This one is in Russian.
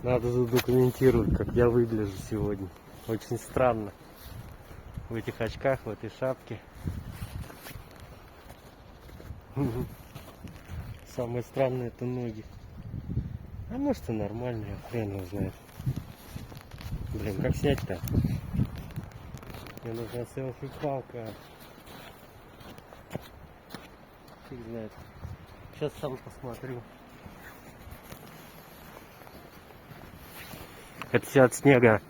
Надо задокументировать, как я выгляжу сегодня. Очень странно. В этих очках, в этой шапке. Самое странное — это ноги. А может и нормальные, хрен его знает. Блин, как снять-то? Мне нужна селфи-палка. Фиг знает. Сейчас сам посмотрю. Это все от снега.